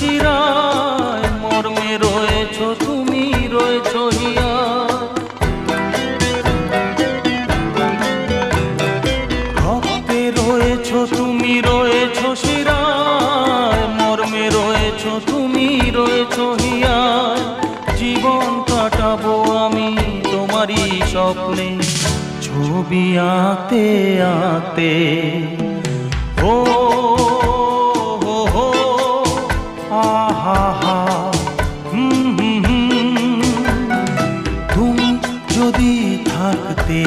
শিরায়, মর্মে রয়েছ তুমি, রয়েছ হিয়া। রক্তে রয়েছ তুমি, রয়েছ শিরায়, মর্মে রয়েছ তুমি, রয়েছ হিয়া। জীবন কাটাবো আমি তোমারই স্বপ্নে, ছবি আঁকতে আঁকতে। ও হো হো, আহা হা, তুমি যদি থাকতে।